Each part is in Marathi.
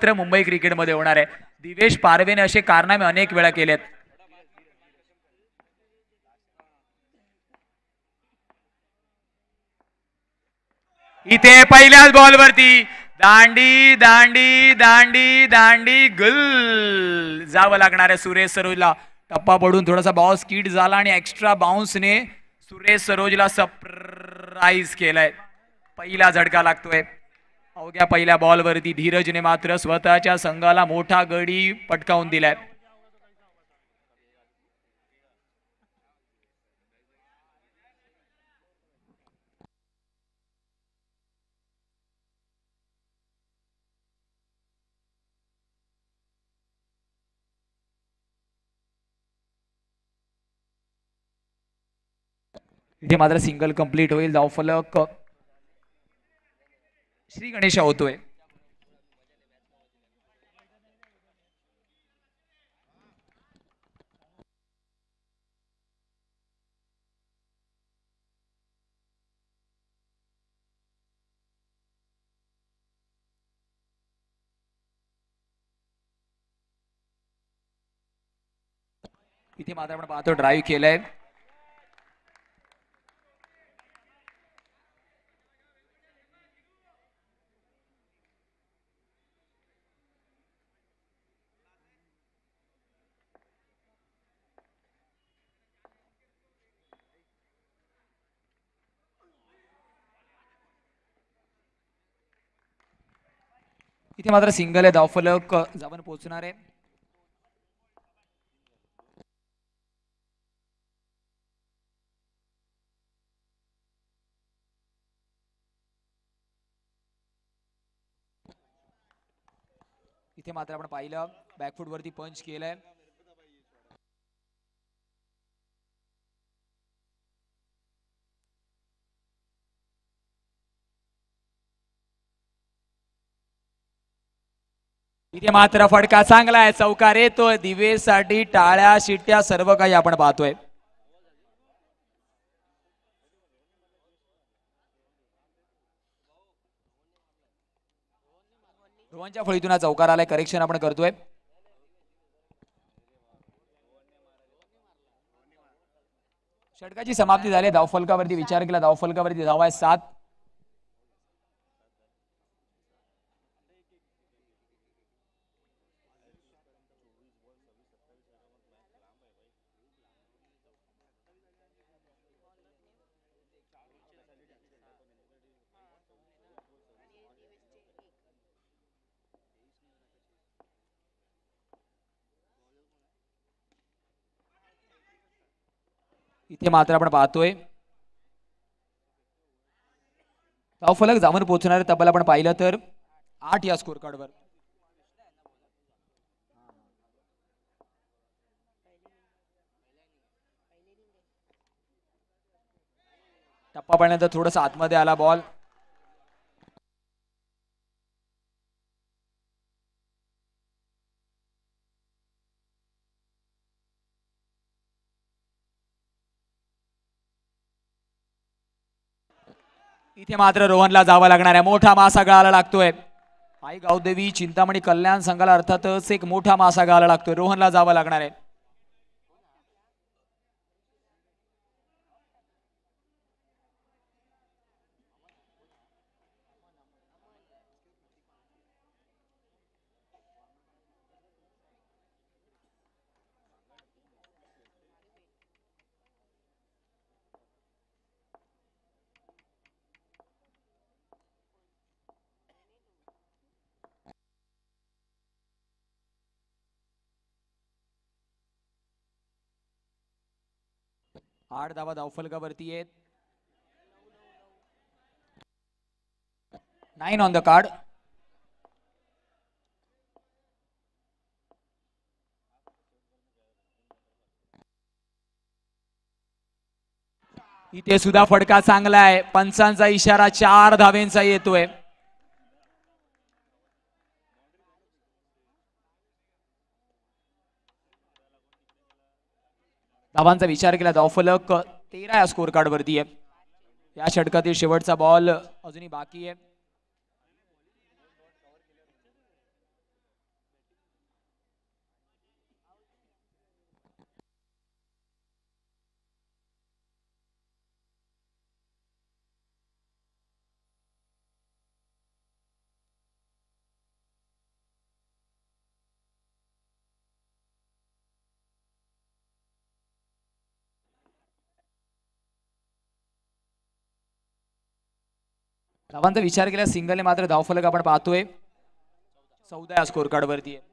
मात्र मुंबई क्रिकेटमध्ये होणार आहे. दिवेश पारवेने असे कारनामे अनेक वेळा केलेत. इथे पहिल्याच बॉलवरती दांडी दांडी दांडी दांडी गुल जावं लागणार आहे सुरेश सरोजला. टप्पा पडून थोडासा बॉल स्किड झाला आणि एक्स्ट्रा बाउन्सने सुरेश सरोजला सरप्राईज केलाय. पहिला झटका लागतोय. अवघ्या पहिल्या बॉलवरती धीरजने मात्र स्वतःच्या संघाला मोठा गडी पटकावून दिलाय. इथे मात्र सिंगल कंप्लीट होईल. धावफलक श्री गणेश होतोय. इथे मात्र आपण पाहतो ड्राईव्ह केलंय. इथे मात्र सिंगल आहे. धावफलक जाऊन पोहोचणार आहे. इथे मात्र आपण पाहिलं बॅकफूट वरती पंच केलंय. इथे मात्र फटका चांगला आहे. चौकार येतोय. दिवेसाठी टाळ्या शिट्ट्या सर्व काही आपण पाहतोय. रोहनच्या फळीतून चौकार आलाय. करेक्शन आपण करतोय. षटकाची समाप्ती झाली. धावफलकावरती विचार केला. धावफलकावरती धावा आहे 7. इथे मात्र आपण पाहतोय धावफलक जाऊन पोहोचणारे तब्बल आपण पाहिलं तर 8 या स्कोर कार्डवर. टप्पा पडल्यानंतर थोडंसं आतमध्ये आला बॉल. इथे मात्र रोहनला जावं लागणार आहे. मोठा मासा गळायला लागतोय. आई गावदेवी चिंतामणी कल्याण संघाला अर्थातच एक मोठा मासा गळायला लागतोय. रोहनला जावं लागणार आहे. आठ धावा धावफलकावरती आहेत. 9 ऑन द कार्ड. इथे सुद्धा फटका चांगला आहे. पंचांचा इशारा 4 धावेंचा येतोय. धावांचा विचार केला. धावफलक 13 या स्कोर कार्ड वरती आहे. या षटकातील शेवटचा बॉल अजूनही बाकी आहे. धावांचा विचार केला सिंगलने मात्र धावफलक आपण पाहतोय 14 या स्कोर कार्ड वरती आहे.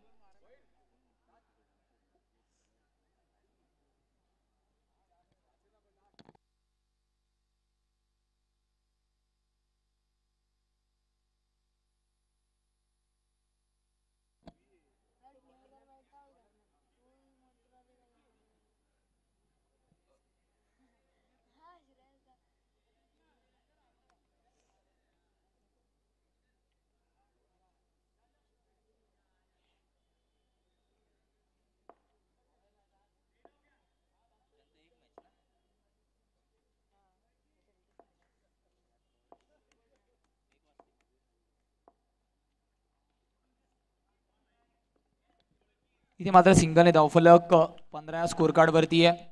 इथे मात्र सिंगलने धावफलक 15 स्कोर कार्ड वरती आहे.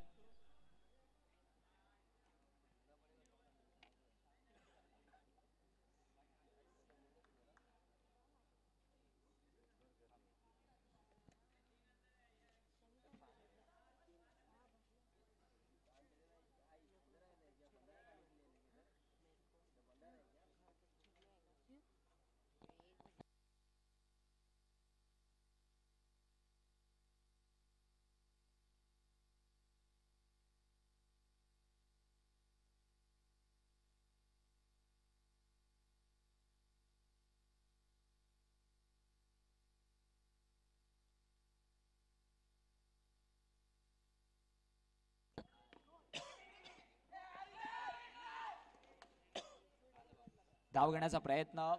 धाव घेण्याचा प्रयत्न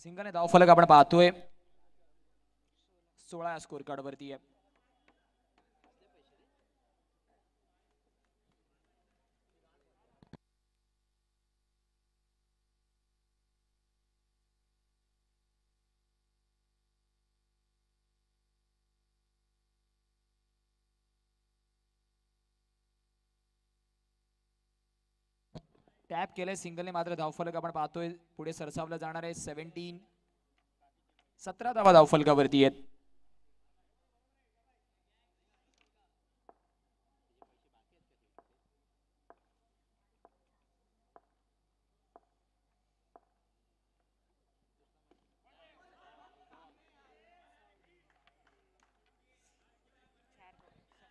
सिंगलने धावफलक आपण पाहतोय 16 स्कोर कार्ड वरती आहे. टॅप केलंय सिंगलने मात्र धावफलक आपण पाहतोय पुढे सरसावलं जाणार आहे 17 धावा धावफलकावरती आहेत.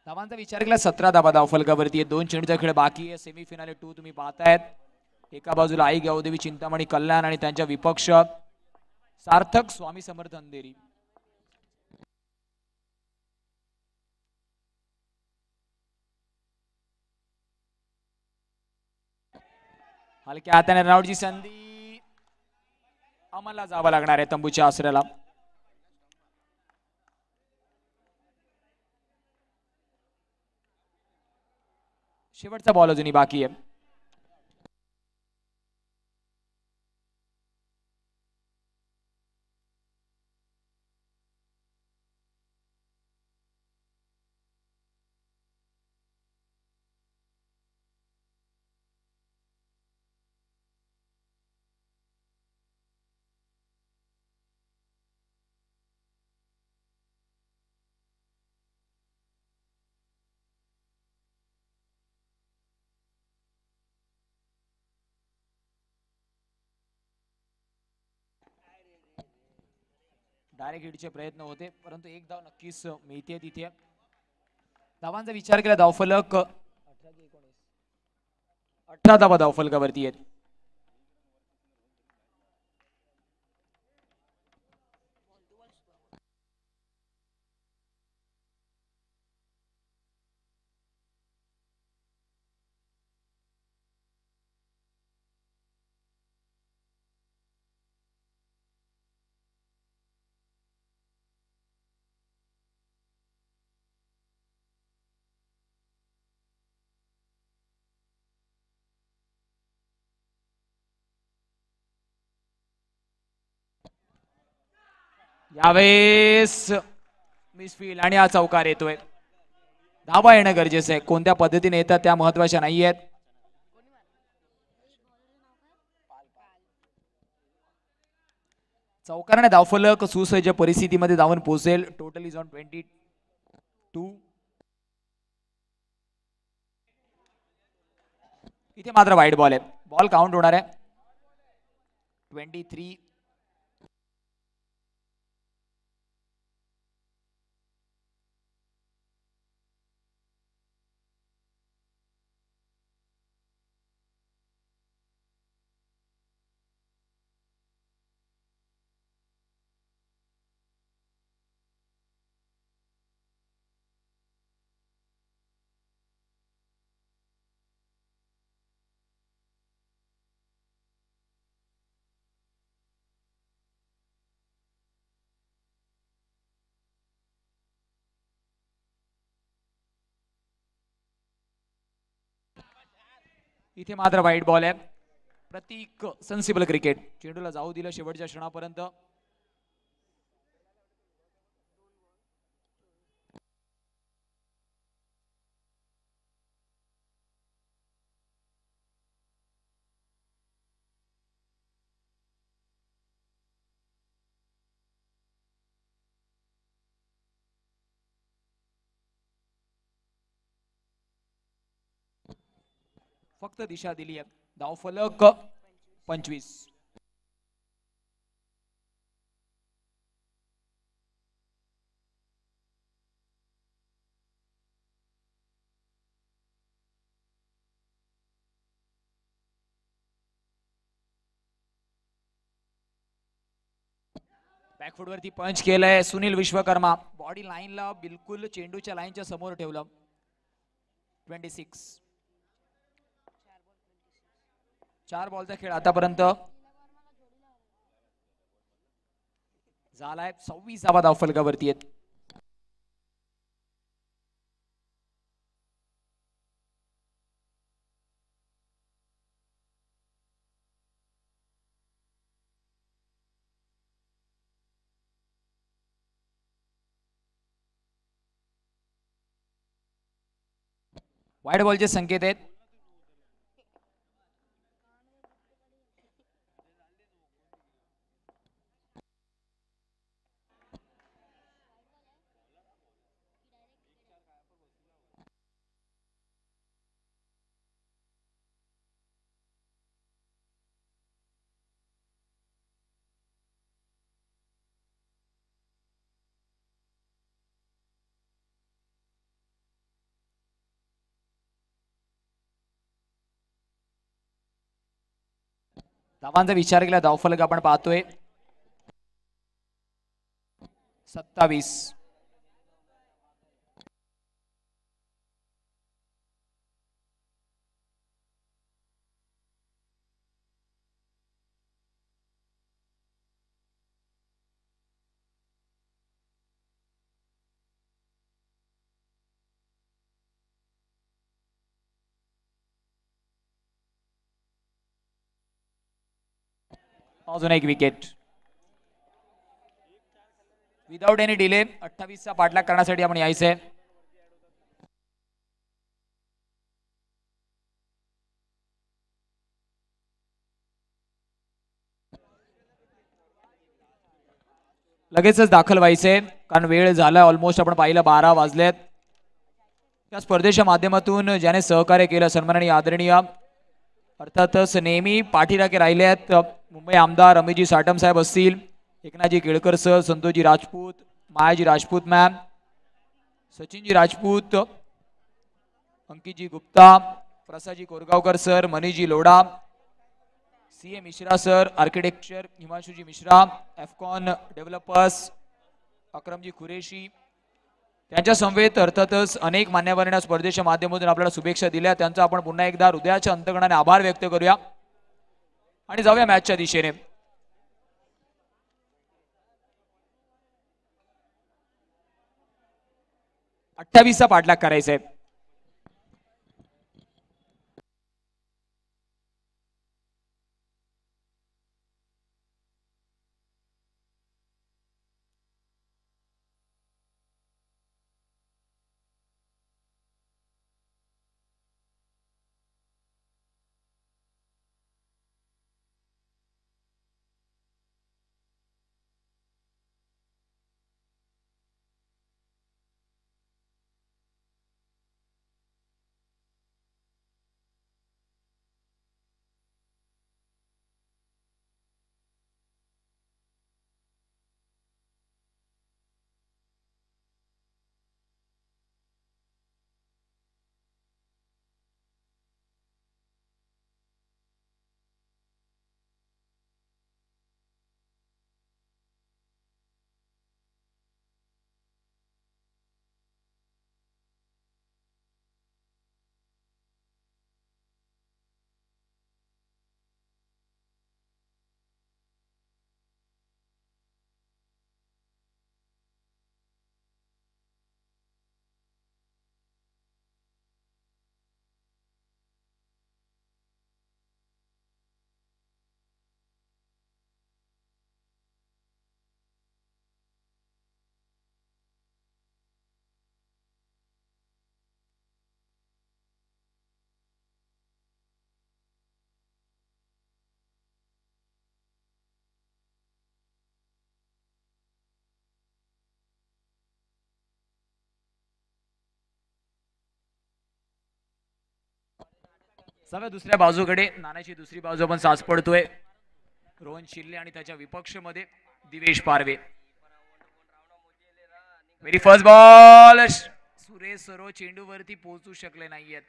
धावांचा विचार केला 17 धावा धावफलकावरती आहे. 2 चेंडूचा खेळ बाकी आहे. सेमीफिनाले 2 तुम्ही पाहतायत. एका बाजूला आई गावदेवी चिंतामणी कल्याण आणि त्यांच्या विपक्ष सार्थक स्वामी समर्थ अंधेरी. हलक्या हाताने रनआउटची संधी अमलला जावं लागणार आहे तंबूच्या आसऱ्याला. शेवटचा बॉल अजूनही बाकी आहे. डायरेक्ट हिटचे प्रयत्न होते परंतु एक धाव नक्कीच मिळते तिथे. धावांचा विचार केला धावफलक 18 धावा धावफलकावरती आहेत. यावेळेस मिसफील्ड आणि हा चौकार येतोय. धावा येणं गरजेचं आहे. कोणत्या पद्धतीने येतात त्या महत्वाच्या नाही आहेत. चौकाराने धावफलक सुसज्ज परिस्थितीमध्ये धावून पोहोचेल. Total is on 22. इथे मात्र वाईट बॉल आहे. बॉल काउंट होणार आहे 23. इथे मात्र वाईट बॉल आहे. प्रतीक सेन्सिबल क्रिकेट. चेंडूला जाऊ दिलं शेवटच्या क्षणापर्यंत. फक्त दिशा दिली आहे. धावफलक 25. बॅकफुटवरती पंच केलंय सुनील विश्वकर्मा. बॉडी लाईनला बिलकुल चेंडूच्या लाईनच्या समोर ठेवलं. 26. 4 बॉलचा खेळ आतापर्यंत झालाय. 26वा धाव फलकावरती आहेत. वाईड बॉलचे संकेत आहेत. धावांचा विचार केला धावफलक आपण पाहतोय 27. अजून एक विकेट. विदाउट एनी डिले 28चा पाठलाग करण्यासाठी आपण यायचंय. लगेचच दाखल व्हायचंय कारण वेळ झाला ऑलमोस्ट. आपण पाहिलं 12 वाजलेत. या स्पर्धेच्या माध्यमातून ज्याने सहकार्य केलं सन्माननीय आदरणीय अर्थातच नेहमी पाठीराखे राहिले आहेत मुंबई आमदार रमेशजी साटम साहेब असतील, एकनाथजी केळकर सर, संतोषजी राजपूत, मायाजी राजपूत मॅम, सचिनजी राजपूत, अंकितजी गुप्ता, प्रसादजी कोरगावकर सर, मनीषजी Lodha, CA Mishra sir, architecture हिमांशुजी मिश्रा, एफकॉन डेव्हलपर्स अक्रमजी कुरेशी, त्यांच्या समवेत अर्थातच अनेक मान्यवरांना स्पर्धेच्या माध्यमातून आपल्याला शुभेच्छा दिल्या. त्यांचा आपण पुन्हा एकदा हृदयाच्या अंतकणाने आभार व्यक्त करूया आणि जाऊया मॅचच्या दिशेने. 28चा पाठलाग करायचा आहे. सगळ्या दुसऱ्या बाजूकडे नाण्याची दुसरी बाजू आपण साच पडतोय. रोहन शिल्ले आणि त्याच्या विपक्ष मध्ये Divesh Parve. Very first ball. Suresh Saro चेंडूवरती पोहोचू शकले नाहीयेत.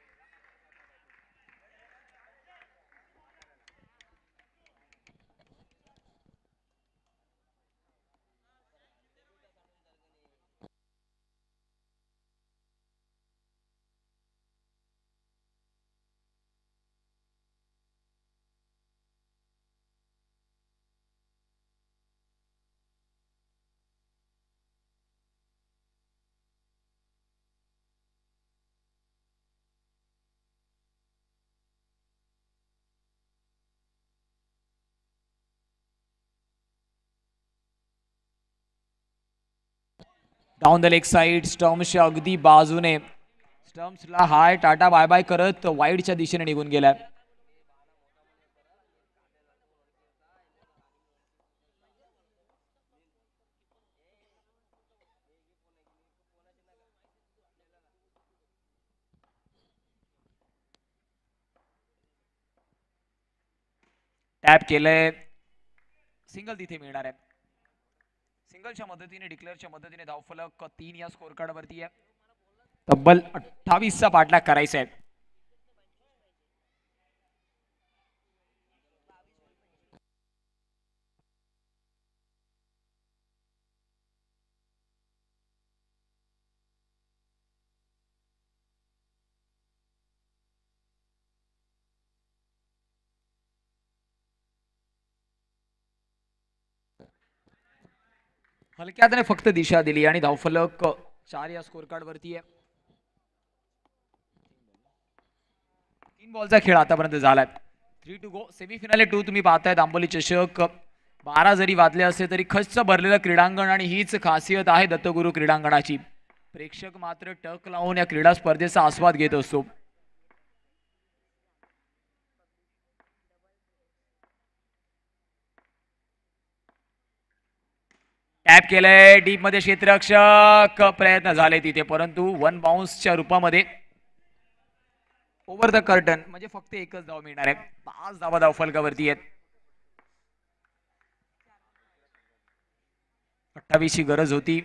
डाऊन द लेग साइड स्टम्प्सच्या अगदी बाजूने स्टम्प्सला हाय टाटा बाय बाय करत वाईडच्या दिशेने निघून गेलाय. टॅप केलंय. सिंगल तिथे मिळणार आहे. सिंगलच्या मदतीने डिक्लेअरच्या मदतीने धावफलक 3 या स्कोर कार्ड वरती आहे. तब्बल 28चा पाठलाग करायचा आहे. हलक्याने फक्त दिशा दिली आणि धावफलक 4 या स्कोर कार्ड वरती आहे. 3 बॉलचा खेळ आतापर्यंत झालाय. 3 टू गो. सेमीफिनाले 2 तुम्ही पाहताय. आंबोली चषक 12 जरी वाजले असले तरी खच्च भरलेलं क्रीडांगण आणि हीच खासियत आहे दत्तगुरु क्रीडांगणाची. प्रेक्षक मात्र टक लावून या क्रीडा स्पर्धेचा आस्वाद घेत असतो. टॅप केलंय डीप मध्ये क्षेत्ररक्षक. प्रयत्न झाले तिथे परंतु 1 बाउन्सच्या रूपामध्ये ओव्हर द कर्टन म्हणजे फक्त एकच धाव मिळणार आहे. 5 धावा धावफलकावरती आहेत. 28 ची गरज होती.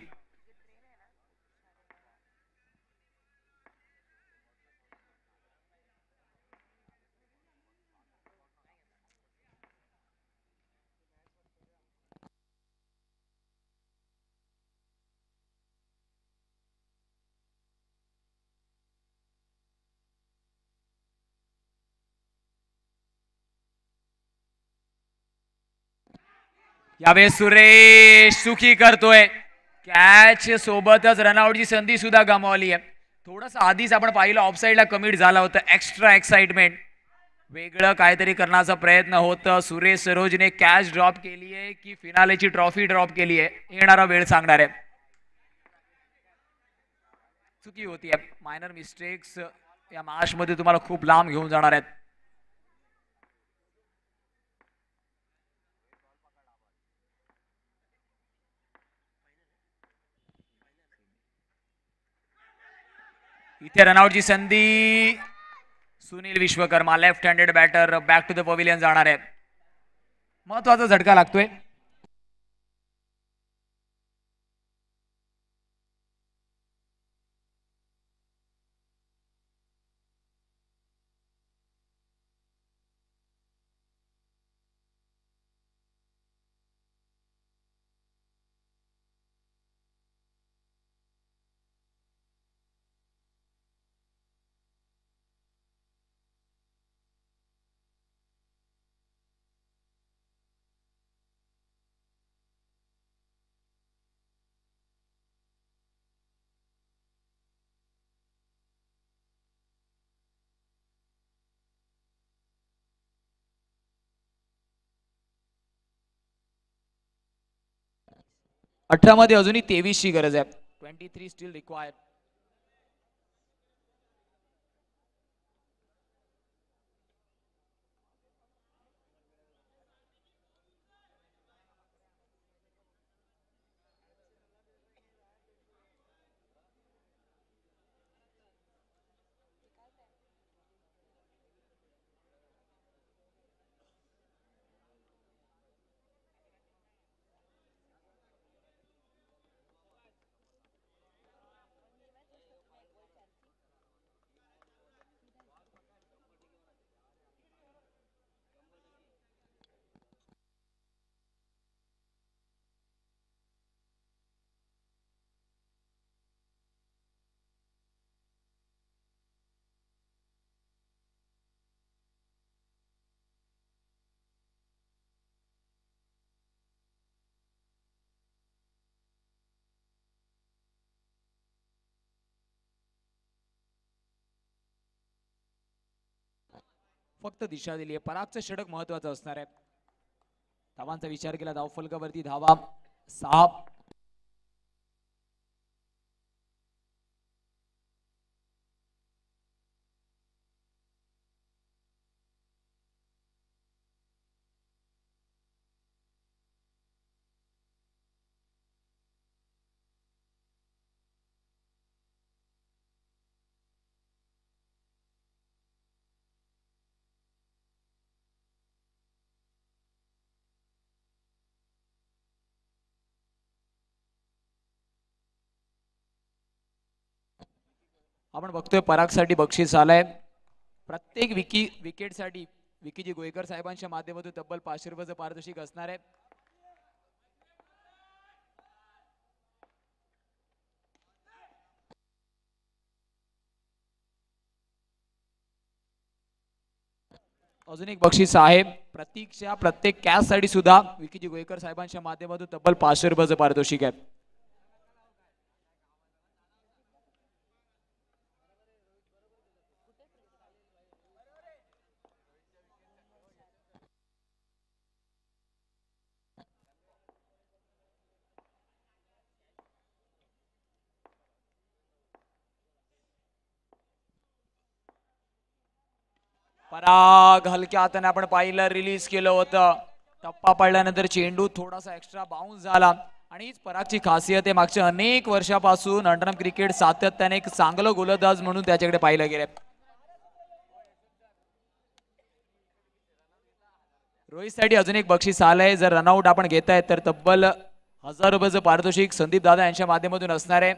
यावेळेस सुरेश सुखी करतोय. कॅच सोबतच रनआउटची संधी सुद्धा गमावली आहे. थोडस आधीच आपण पाहिलं ऑफसाईडला कमिट झाला होता. एक्स्ट्रा एक्साइटमेंट वेगळं काहीतरी करण्याचा प्रयत्न होतं. सुरेश सरोजने कॅच ड्रॉप केली आहे की फिनालेची ट्रॉफी ड्रॉप केली आहे येणारा वेळ सांगणार आहे. चुकी होती. मायनर मिस्टेक्स या मॅच मध्ये तुम्हाला खूप लांब घेऊन जाणार आहेत. इथे रनआउटची संधी. Sunil Vishwakarma left handed batter back to the pavilion जाणार आहे. महत्वाचा झटका लागतोय. अठरा मध्ये अजूनही 23 ची गरज आहे. 23 स्टील रिक्वायर्ड. फक्त दिशा दिली आहे. परागचं षटक महत्वाचं असणार आहे. धावांचा विचार केला धावफलकावरती धावा 6. आपण बघतोय परागसाठी बक्षीस आलंय. प्रत्येक विकेटसाठी विकीजी गोयकर साहेबांच्या माध्यमातून तब्बल 500 रुपयाचं पारितोषिक असणार आहे. अजून एक बक्षीस आहे प्रतीकच्या प्रत्येक कॅच साठी सुद्धा विकीजी गोयकर साहेबांच्या माध्यमातून तब्बल 500 रुपयाचं पारितोषिक आहे. पराग हलक्या हाताने आपण पाहिलं रिलीज केलं होतं. टप्पा पडल्यानंतर चेंडू थोडासा एक्स्ट्रा बाउन्स झाला आणि हीच परागची खासियत आहे. मागच्या अनेक वर्षापासून अंडरआर्म क्रिकेट सातत्याने एक चांगलं गोलंदाज म्हणून त्याच्याकडे पाहिलं गेलं. रोहितसाठी अजून एक बक्षीस आलंय. जर रनआउट आपण घेताय तर तब्बल 1000 रुपयाचं पारितोषिक संदीप दादा यांच्या माध्यमातून असणार आहे.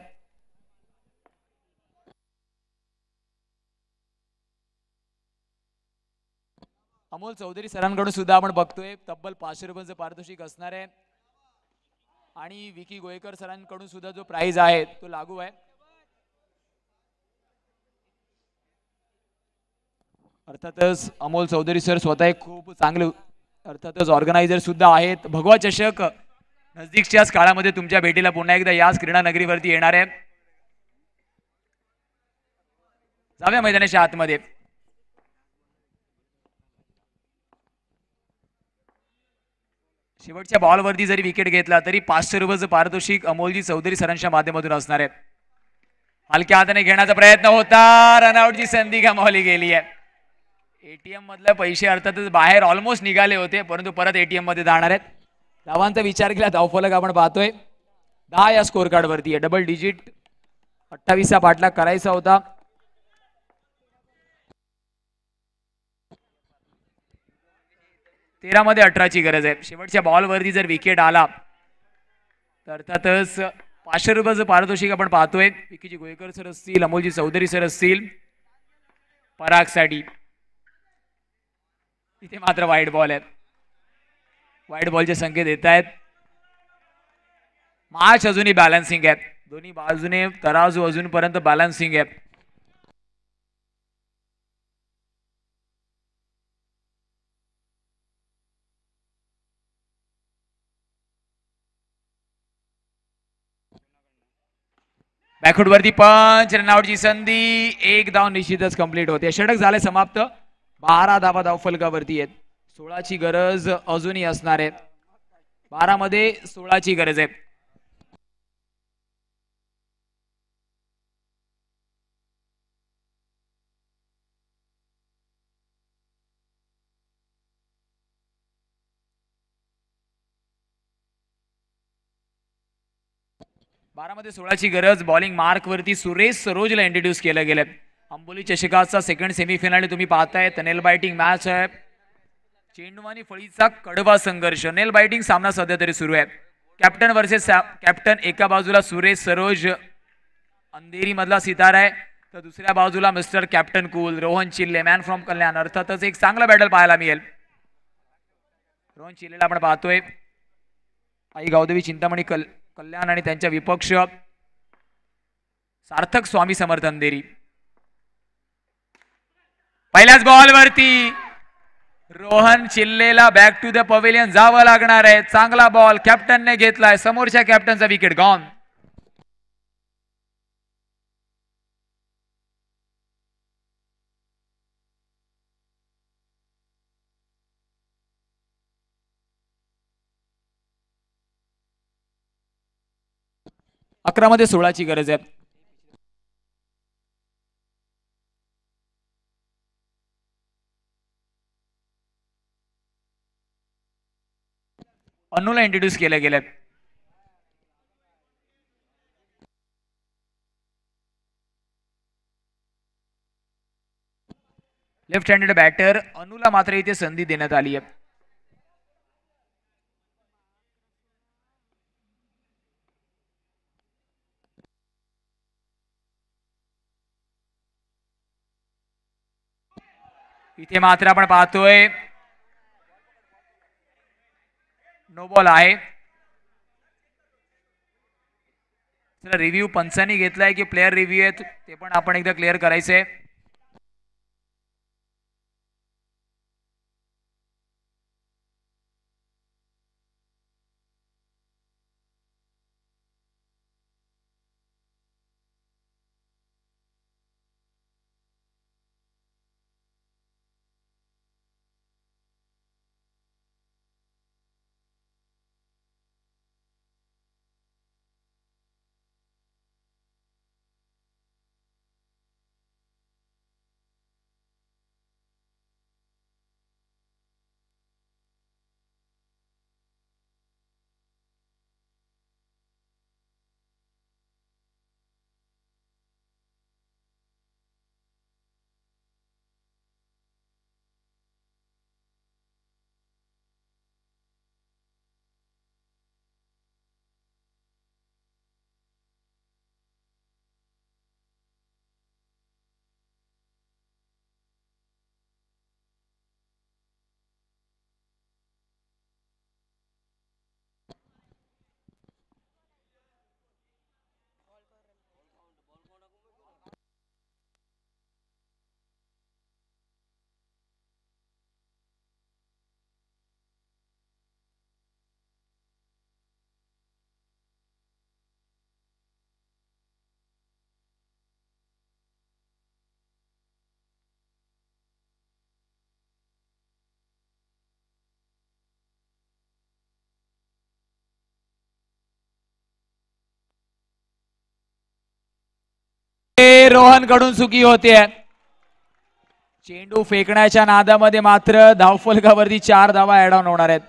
अमोल चौधरी सरांकडून सुद्धा आपण बघतोय तब्बल 500 रुपयाचं पारितोषिक असणार आहे. आणि विकी गोयकर सरांकडून सुद्धा जो प्राइज आहे तो लागू आहे. अर्थातच अमोल चौधरी सर स्वतः एक खूप चांगले अर्थातच ऑर्गनायझर सुद्धा आहेत. भगवा चषक नजदीकच्याच काळामध्ये तुमच्या भेटीला पुन्हा एकदा याच क्रीडा नगरीवरती येणार आहे. जाऊया मैदानाच्या आतमध्ये. शेवटच्या बॉलवरती जरी विकेट घेतला तरी 500 रुपयाचं पारितोषिक अमोलजी चौधरी सरांच्या माध्यमातून असणार आहे. हलक्या हाताने घेण्याचा प्रयत्न होता. रनआउटची संधी गमावली गेली आहे. एटीएम मधले पैसे अर्थातच बाहेर ऑलमोस्ट निघाले होते परंतु परत एटीएम मध्ये जाणार आहेत. धावांचा विचार केला धावफलक आपण पाहतोय 10 या स्कोर कार्ड वरती आहे. डबल डिजिट 28 पाठलाग करायचा होता. मध्ये 18ची गरज आहे. शेवटच्या बॉलवरती जर विकेट आला तर अर्थातच 500 रुपयाचं पारितोषिक आपण पाहतोय. विकीजी गोयकर सर असतील, अमोलजी चौधरी सर असतील परागसाठी. इथे मात्र वाईट बॉल आहेत. वाईट बॉलचे संकेत येत आहेत. मॅच अजूनही बॅलन्सिंग आहे. दोन्ही बाजूने तराजू अजूनपर्यंत बॅलन्सिंग आहे. बॅकफूट वरती पंच. रनआउटची संधी. एक धाव निश्चितच कंप्लीट होते. षटक झाले समाप्त. 12 धावा धावफलकावरती आहेत. 16ची गरज अजूनही असणार आहे. 12 मध्ये 16ची गरज आहे. मध्ये 16ची गरज. बॉलिंग मार्क वरती सुरेश सरोजला इंट्रोड्यूस केलं गेलं. अंबोली चषकाचा सेकंड सेमीफायनल तुम्ही पाहताय. नेल बायटिंग मॅच आहे. चेंडू आणि फळीचा कडवा संघर्ष. नेल बायटिंग सामना सध्या तरी सुरू आहे. Captain versus captain. एका बाजूला सुरेश सरोज अंधेरी मधला सितारा आहे तर दुसऱ्या बाजूला Mister Captain Cool Rohan Chille man from Kalyan. अर्थातच एक चांगला बॅटल पाहायला मिळेल. रोहन चिल्लेला आपण पाहतोय. आई गावदेवी चिंतामणी कल्याण आणि त्यांच्या विपक्ष सार्थक स्वामी समर्थ अंधेरी. पहिल्याच बॉलवरती रोहन चिल्लेला बॅक टू द पवेलियन जावं लागणार आहे. चांगला बॉल कॅप्टनने घेतलाय. समोरच्या कॅप्टनचा विकेट गॉन. 11 मध्ये 16ची गरज आहे. अन्नूला इंट्रोड्यूस केलं गेलं. लेफ्ट हँडेड बॅटर अनुला मात्र इथे संधी देण्यात आली आहे. इथे मात्र आपण पाहतोय नो बॉल आहे. रिव्ह्यू पंचांनी घेतलाय की प्लेयर रिव्ह्यू आहेत ते पण आपण एकदा क्लिअर करायचंय. रोहन कडून चुकी होते. चेंडू फेकण्याच्या नादामध्ये मात्र धावफलकावरती 4 धावा ऍड ऑन होणार आहेत.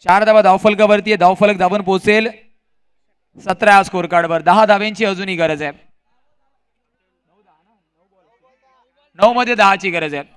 चार धावा धावफलकावरती आहे. धावफलक धावून पोहोचेल 17 स्कोर कार्डवर. 10 धाव्यांची अजूनही गरज आहे. 9 मध्ये 10ची गरज आहे.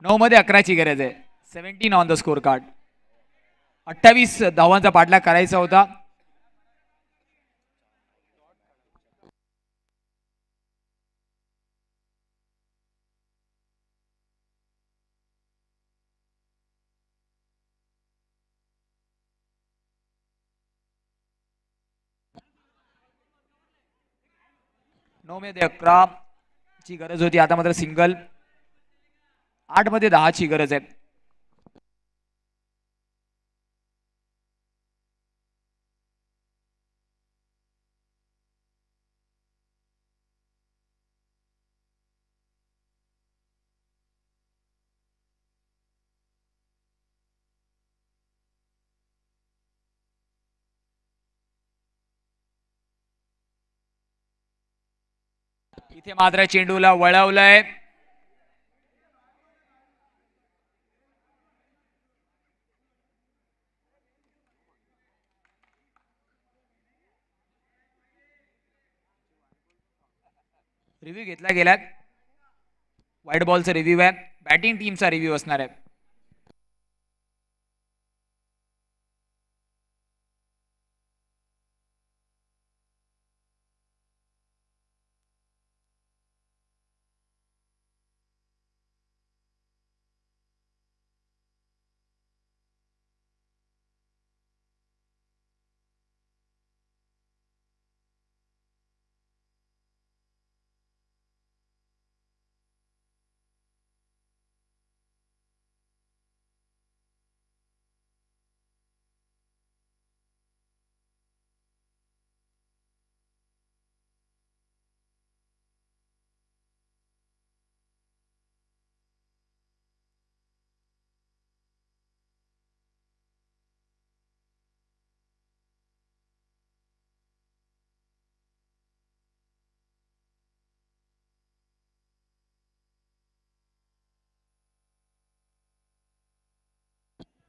9 मध्ये 11ची गरज आहे. 17 ऑन द स्कोर कार्ड. 28 धावांचा पाठलाग करायचा होता. नऊ मध्ये 11 ची गरज होती. आता मात्र सिंगल. 8 मध्ये 10 ची गरज आहे. इथे मात्र चेंडूला वळवलंय. रिव्ह्यू घेतला गेला. व्हाईट बॉलचा रिव्ह्यू आहे. बॅटिंग टीमचा रिव्ह्यू असणार आहे.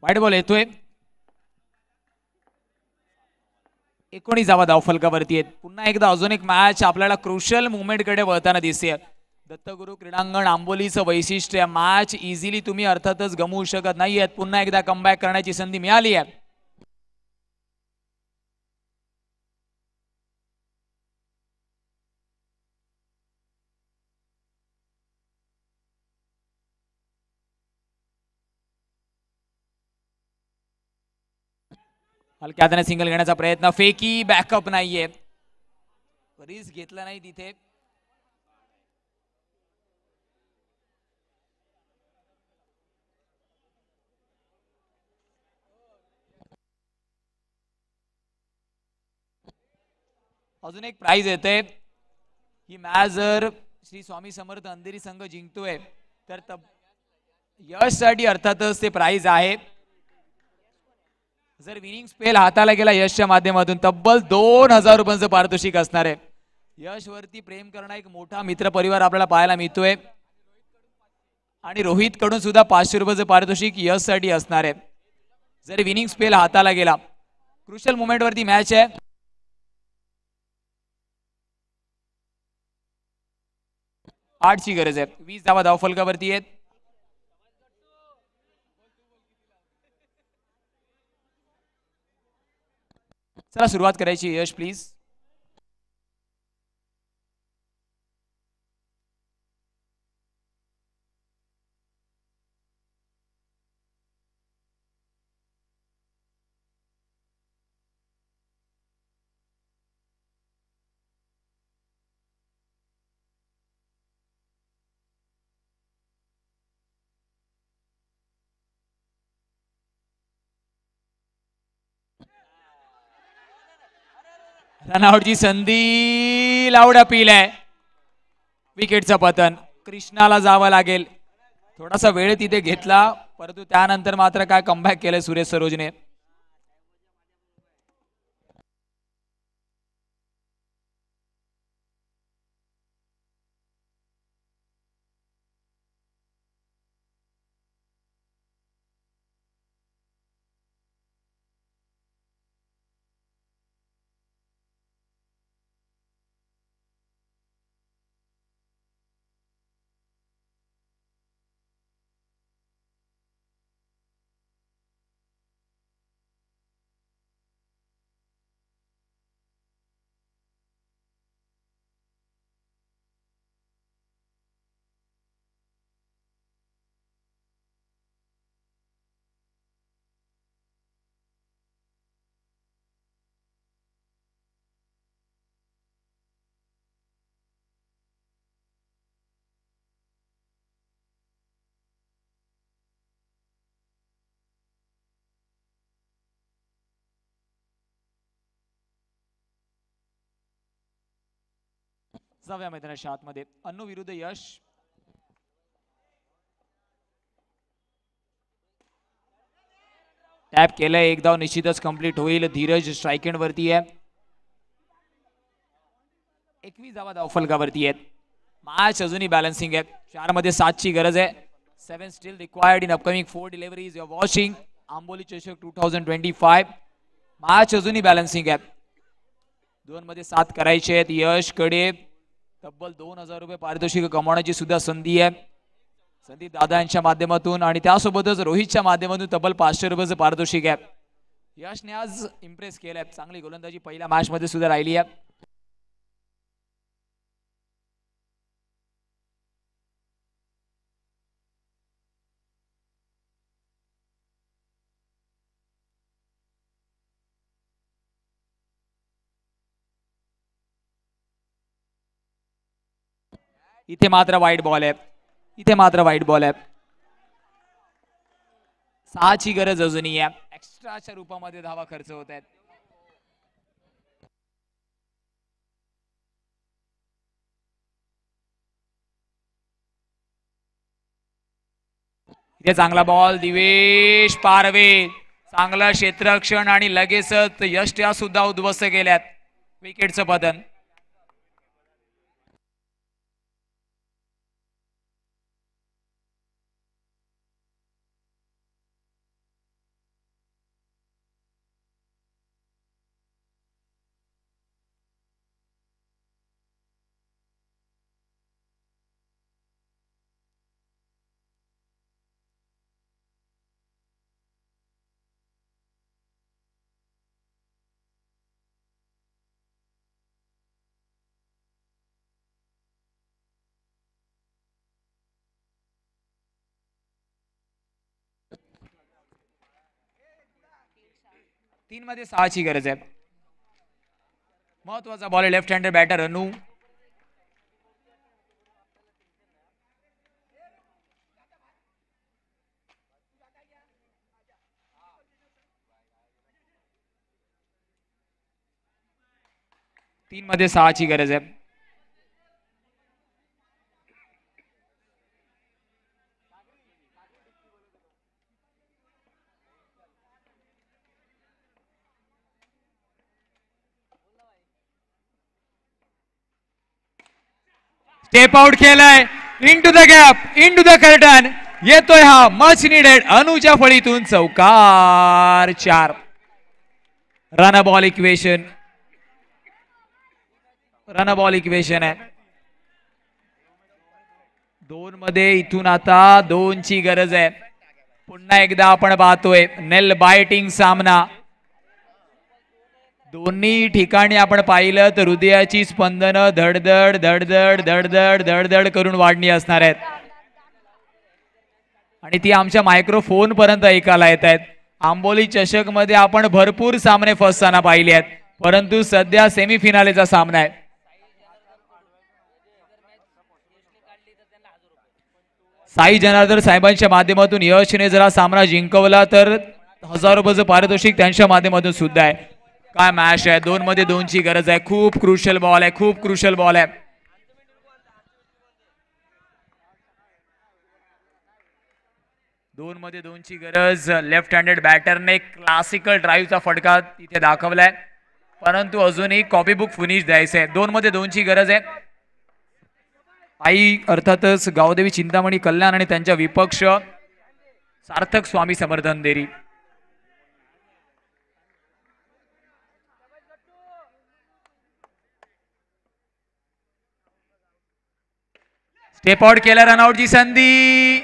व्हाईट बॉल येतोय. 19 धावा धावफलकावरती आहेत. पुन्हा एकदा अजून एक मॅच आपल्याला क्रुशल मुवमेंट कडे वळताना दिसते. दत्तगुरु क्रीडांगण आंबोलीचं वैशिष्ट्य, मॅच इझिली तुम्ही अर्थातच गमवू शकत नाहीयेत. पुन्हा एकदा कमबॅक करण्याची संधी मिळाली आहे. हलक्या हाताने सिंगल घेण्याचा प्रयत्न. फेकी बॅकअप नाहीये. रिस्क घेतला नाही तिथे. अजून एक प्राइज येते. ही मॅच जर श्री स्वामी समर्थ अंधेरी संघ जिंकतोय तर यश साठी अर्थातच ते प्राइज आहे. जर विनिंग स्पेल हाताला गेला यशच्या माध्यमातून तब्बल 2000 रुपयांचं पारितोषिक असणार आहे. यश वरती प्रेम करणारा एक मोठा मित्र परिवार आपल्याला पाहायला मिळतोय. आणि रोहित कडून सुद्धा 500 रुपयाचं पारितोषिक यश साठी असणार आहे जर विनिंग स्पेल हाताला गेला. क्रुशल मोमेंट वरती मॅच आहे. आठची गरज आहे. 20 धावा धावफलकावरती आहेत. चला सुरुवात करायची. यश प्लीज. रनआउटची संधी. लाऊड अपील आहे. विकेटचं पतन. कृष्णाला जावं लागेल. थोडासा वेळ तिथे घेतला परंतु त्यानंतर मात्र काय कमबॅक केलंय सुरेश सरोजने. जाऊया मैदानाच्या आतमध्ये. अन्नू विरुद्ध यश. टॅप केलंय, एक धाव निश्चितच कंप्लीट होईल. धीरज स्ट्राइक एंड वरती आहे. 21 धावा धावफलकावरती आहेत. मॅच अजूनही बॅलन्सिंग आहे. 4 मध्ये 7 ची गरज आहे. 7 still required in upcoming 4 deliveries. You are watching Amboli चषक 2025. मॅच अजूनही बॅलन्सिंग आहे. 2 मध्ये 7 करायचे आहेत. यश कडे तब्बल 2000 रुपये पारितोषिक कमावण्याची सुद्धा संधी आहे. संदीप दादा यांच्या माध्यमातून आणि त्यासोबतच रोहितच्या माध्यमातून तब्बल 500 रुपयाचं पारितोषिक आहे. यशने आज इम्प्रेस केलंय. चांगली गोलंदाजी पहिल्या मॅच मध्ये सुद्धा राहिली आहे. इथे मात्र वाईट बॉल आहे. इथे मात्र वाईट बॉल आहे. 6 ची गरज अजूनही आहे. एक्स्ट्राच्या रूपामध्ये धावा खर्च होत आहेत. इथे चांगला बॉल. दिवेश पारवे चांगला क्षेत्ररक्षण आणि लगेचच यष्ट्या सुद्धा उद्ध्वस्त केल्यात. विकेटचं पतन. तीन मध्ये 6 ची गरज आहे. महत्वाचा बॉल आहे. लेफ्ट हँडेड बॅटर अनु. तीन मध्ये 6 ची गरज आहे. स्टेप आउट केलाय. Into the gap, into the curtain. येतोय हा मच निडेड अनुच्या फळीतून चौकार. 4 run ball equation. Run ball equation आहे. 2 मध्ये इथून आता 2 ची गरज आहे. पुन्हा एकदा आपण पाहतोय नेल बायटिंग सामना. दोन्ही ठिकाणी आपण पाहिलं तर हृदयाची स्पंदनं धडधड धडधड धडधड धडधड करून वाढणी असणार आहेत आणि ती आमच्या मायक्रोफोन पर्यंत ऐकायला येत आहेत. आंबोली चषक मध्ये आपण भरपूर सामने फसताना पाहिले आहेत, परंतु सध्या सेमीफिनालेचा सामना आहे. साई जनार्दन साहेबांच्या माध्यमातून यशने जरा सामना जिंकवला तर 1000 रुपयाचं पारितोषिक त्यांच्या माध्यमातून सुद्धा आहे. काय मॅच आहे. 2 मध्ये 2 ची गरज आहे. खूप क्रुशियल बॉल आहे. खूप क्रुशियल बॉल आहे. दोन मध्ये 2 ची गरज. लेफ्ट हँडेड बॅटरने क्लासिकल ड्राईव्हचा फटका इथे दाखवलाय, परंतु अजूनही कॉपी बुक फिनिश द्यायचं आहे. 2 मध्ये 2 ची गरज आहे. आई अर्थातच गावदेवी चिंतामणी कल्याण आणि त्यांच्या विपक्ष सार्थक स्वामी समर्थ अंधेरी. स्टेप आउट केला. रनआउटची संधी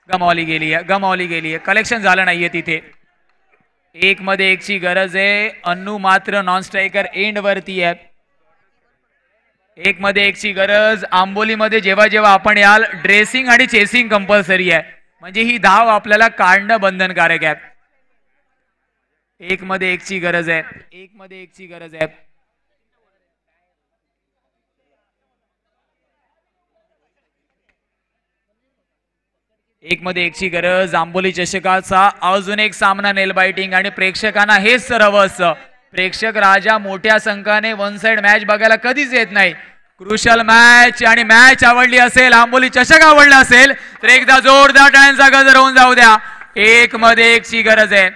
गमावली गेली आहे. गमावली गेली आहे. कलेक्शन झालं नाहीये तिथे. 1 मध्ये 1 ची गरज आहे. अन्नू मात्र नॉन स्ट्रायकर एंड वरती आहे. 1 मध्ये 1 ची गरज. आंबोलीमध्ये जेव्हा जेव्हा आपण याल ड्रेसिंग आणि चेसिंग कंपल्सरी आहे, म्हणजे ही धाव आपल्याला काढणं बंधनकारक आहे. 1 मध्ये 1 ची गरज आहे. 1 मध्ये 1 ची गरज आहे. एक मध्ये 1 ची गरज. आंबोली चषकाचा अजून एक सामना नेल बायटिंग आणि प्रेक्षकांना हेच हवं असतं. प्रेक्षक राजा मोठ्या संख्येने वन साइड मॅच बघायला कधीच येत नाही. क्रुशल मॅच आणि मॅच आवडली असेल, आंबोली चषक आवडला असेल तर एकदा जोरदार टाळ्यांचा गजर होऊन जाऊ द्या. 1 मध्ये 1 ची गरज आहे.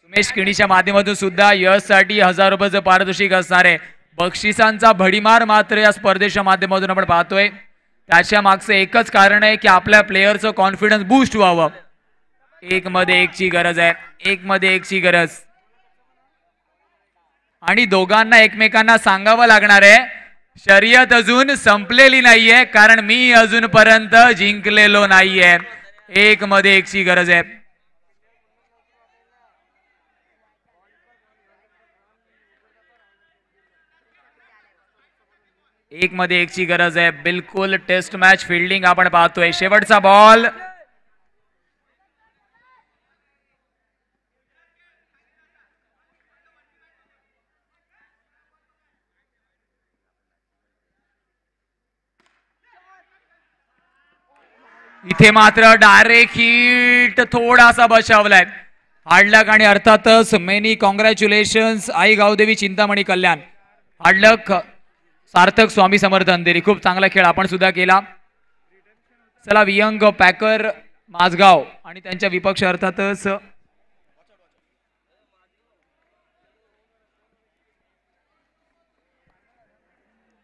उमेश किणीच्या माध्यमातून सुद्धा यश साठी 1000 रुपयाचं पारितोषिक असणार आहे. बक्षिसांचा भडीमार मात्र या स्पर्धेच्या माध्यमातून आपण पाहतोय. त्याच्या मागचं एकच कारण आहे की आपल्या प्लेयरचं कॉन्फिडन्स बूस्ट व्हावं. 1 मध्ये 1 ची गरज आहे. 1 मध्ये 1 ची गरज. आणि दोघांना एकमेकांना सांगावं लागणार आहे शर्यत अजून संपलेली नाहीये, कारण मी अजूनपर्यंत जिंकलेलो नाहीये. 1 मध्ये 1 ची गरज आहे. एक मध्ये 1 ची गरज आहे. बिलकुल टेस्ट मॅच फिल्डिंग आपण पाहतोय. शेवटचा बॉल. इथे मात्र डायरेक्ट हिट थोडासा बचावलाय. हार्डलक आणि अर्थातच मेनी कॉंग्रॅच्युलेशन्स आई गावदेवी चिंतामणी कल्याण. हार्डलक सार्थक स्वामी समर्थ अंधेरी, खूप चांगला खेळ आपण सुद्धा केला. चला वियंग पॅकर माझगाव आणि त्यांच्या विपक्ष अर्थातच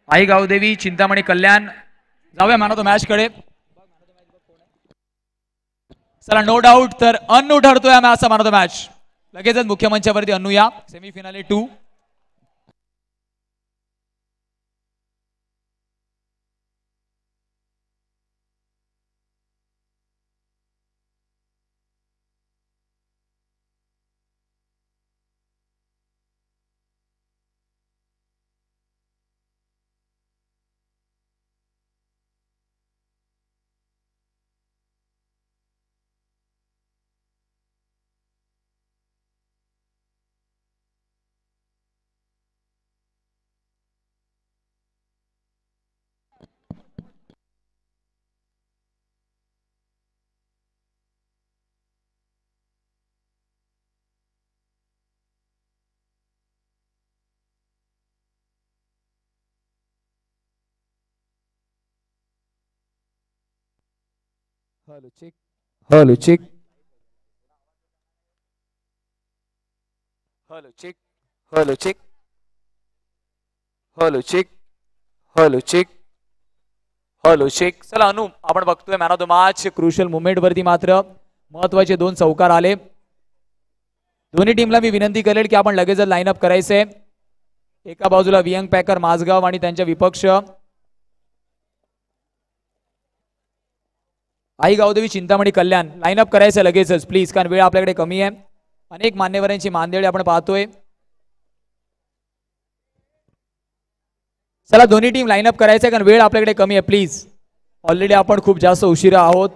आई गावदेवी चिंतामणी कल्याण. जाऊया मॅन ऑफ द मॅच कडे. चला नो डाऊट तर अन्नू ठरतोय असा मॅन ऑफ द मॅच. लगेचच मुख्य मंचावरती अन्नू या. Semi-finale 2. Hello check. Hello check. Hello check. Hello check. Hello check. Hello check. Hello check. चला अनु आपण बघतोय man of the match. Crucial movement वरती मात्र महत्वाचे 2 चौकार आले. दोन्ही टीमला मी विनंती करेल की आपण लगेच लाईनअप करायचंय. एका बाजूला वियंग पॅकर माझगाव आणि त्यांच्या विपक्ष आई गावदेवी चिंतामणी कल्याण. लाईनअप करायचं लगेचच प्लीज, कारण वेळ आपल्याकडे कमी आहे. अनेक मान्यवरांची मानदेळी आपण पाहतोय. चला दोन्ही टीम लाईनअप करायचं, कारण वेळ आपल्याकडे कमी आहे. प्लीज, ऑलरेडी आपण खूप जास्त उशिरा आहोत.